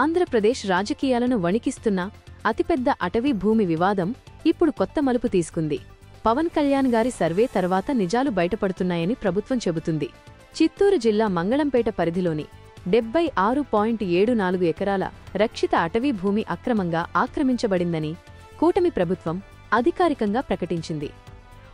ఆంధ్రప్రదేశ్ రాజకీయాలను వణికిస్తున్న అతిపెద్ద అటవీ భూమి వివాదం ఇప్పుడు కొత్త మలుపు తీసుకుంది. పవన్ కళ్యాణ్ గారి సర్వే తర్వాత నిజాలు బయటపడుతున్నాయని ప్రభుత్వం చెబుతుంది. చిత్తూరు జిల్లా మంగళంపేట పరిధిలోని 76.74 ఎకరాల రక్షిత అటవీ భూమి అక్రమంగా ఆక్రమించబడిందని కూటమి ప్రభుత్వం అధికారికంగా ప్రకటించింది.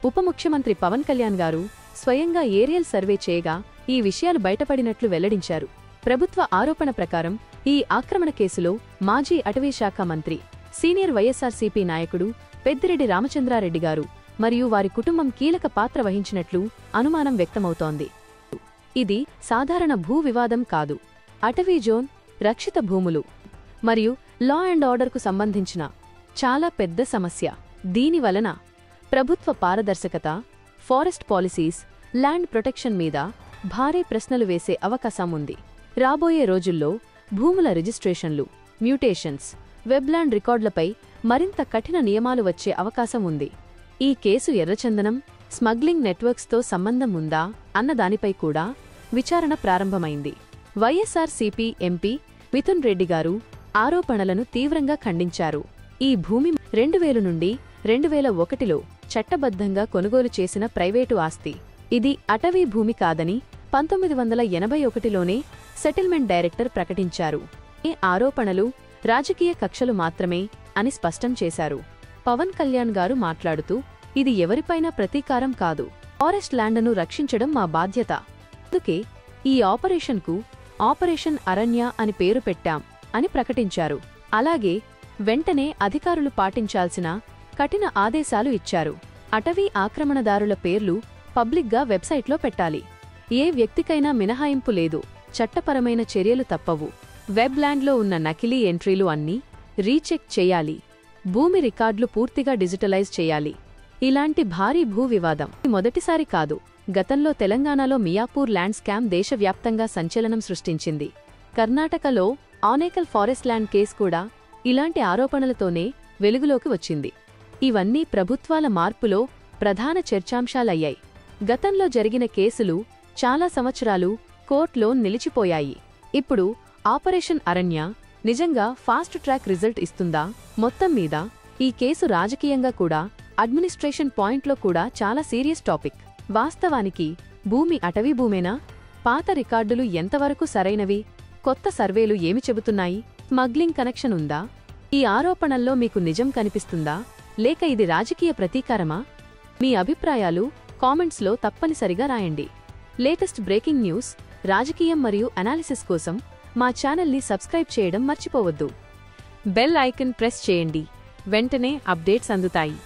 ఉప ముఖ్యమంత్రి పవన్ కళ్యాణ్ గారు స్వయంగా ఏరియల్ సర్వే చేయగా ఈ విషయాలు బయటపడినట్లు వెల్లడించారు. ప్రభుత్వ ఆరోపణ ప్రకారం ఈ ఆక్రమణ కేసులో మాజీ అటవీశాఖ మంత్రి, సీనియర్ వైఎస్సార్సీపీ నాయకుడు పెద్దిరెడ్డి రామచంద్రారెడ్డి గారు మరియు వారి కుటుంబం కీలక పాత్ర వహించినట్లు అనుమానం వ్యక్తమవుతోంది. ఇది సాధారణ భూ వివాదం కాదు. అటవీ జోన్, రక్షిత భూములు మరియు లా అండ్ ఆర్డర్కు సంబంధించిన చాలా పెద్ద సమస్య. దీనివలన ప్రభుత్వ పారదర్శకత, ఫారెస్ట్ పాలసీస్, ల్యాండ్ ప్రొటెక్షన్ మీద భారీ ప్రశ్నలు వేసే అవకాశం ఉంది. రాబోయే రోజుల్లో భూముల రిజిస్ట్రేషన్లు, మ్యూటేషన్స్, వెబ్లాండ్ రికార్డులపై మరింత కఠిన నియమాలు వచ్చే అవకాశం ఉంది. ఈ కేసు ఎర్రచందనం, స్మగ్లింగ్ నెట్వర్క్స్తో సంబంధం ఉందా అన్న దానిపై కూడా విచారణ ప్రారంభమైంది. వైఎస్సార్సీపీ ఎంపీ మిథున్ రెడ్డి గారు ఆరోపణలను తీవ్రంగా ఖండించారు. ఈ భూమి 2000 నుండి 2001లో చట్టబద్ధంగా కొనుగోలు చేసిన ప్రైవేటు ఆస్తి. ఇది అటవీ భూమి కాదని 1981లోనే సెటిల్మెంట్ డైరెక్టర్ ప్రకటించారు. ఈ ఆరోపణలు రాజకీయ కక్షలు మాత్రమే అని స్పష్టం చేశారు. పవన్ కళ్యాణ్ గారు మాట్లాడుతూ, ఇది ఎవరిపైనా ప్రతీకారం కాదు, ఫారెస్ట్ ల్యాండ్ను రక్షించడం మా బాధ్యత. అందుకే ఈ ఆపరేషన్కు ఆపరేషన్ అరణ్య అని పేరు పెట్టాం అని ప్రకటించారు. అలాగే వెంటనే అధికారులు పాటించాల్సిన కఠిన ఆదేశాలు ఇచ్చారు. అటవీ ఆక్రమణదారుల పేర్లు పబ్లిక్గా వెబ్సైట్లో పెట్టాలి. ఏ వ్యక్తికైనా మినహాయింపు లేదు. చట్టపరమైన చర్యలు తప్పవు. వెబ్లాండ్లో ఉన్న నకిలీ ఎంట్రీలు అన్నీ రీచెక్ చేయాలి. భూమి రికార్డులు పూర్తిగా డిజిటలైజ్ చేయాలి. ఇలాంటి భారీ భూ వివాదం మొదటిసారి కాదు. గతంలో తెలంగాణలో మియాపూర్ ల్యాండ్ స్కామ్ దేశవ్యాప్తంగా సంచలనం సృష్టించింది. కర్ణాటకలో ఆనేకల్ ఫారెస్ట్ ల్యాండ్ కేసు కూడా ఇలాంటి ఆరోపణలతోనే వెలుగులోకి వచ్చింది. ఇవన్నీ ప్రభుత్వాల మార్పులో ప్రధాన చర్చాంశాలయ్యాయి. గతంలో జరిగిన కేసులు చాలా సంవత్సరాలు కోర్టులో నిలిచిపోయాయి. ఇప్పుడు ఆపరేషన్ అరణ్య నిజంగా ఫాస్ట్ ట్రాక్ రిజల్ట్ ఇస్తుందా? మొత్తం మీద ఈ కేసు రాజకీయంగా కూడా, అడ్మినిస్ట్రేషన్ పాయింట్లో కూడా చాలా సీరియస్ టాపిక్. వాస్తవానికి భూమి అటవీ భూమేనా? పాత రికార్డులు ఎంతవరకు సరైనవి? కొత్త సర్వేలు ఏమి చెబుతున్నాయి? స్మగ్లింగ్ కనెక్షన్ ఉందా? ఈ ఆరోపణల్లో మీకు నిజం కనిపిస్తుందా, లేక ఇది రాజకీయ ప్రతీకారమా? మీ అభిప్రాయాలు కామెంట్స్లో తప్పనిసరిగా రాయండి. లేటెస్ట్ బ్రేకింగ్ న్యూస్, రాజకీయం మరియు అనాలిసిస్ కోసం మా ఛానల్ని సబ్స్క్రైబ్ చేయడం మర్చిపోవద్దు. బెల్ ఐకాన్ ప్రెస్ చేయండి. వెంటనే అప్డేట్స్ అందుతాయి.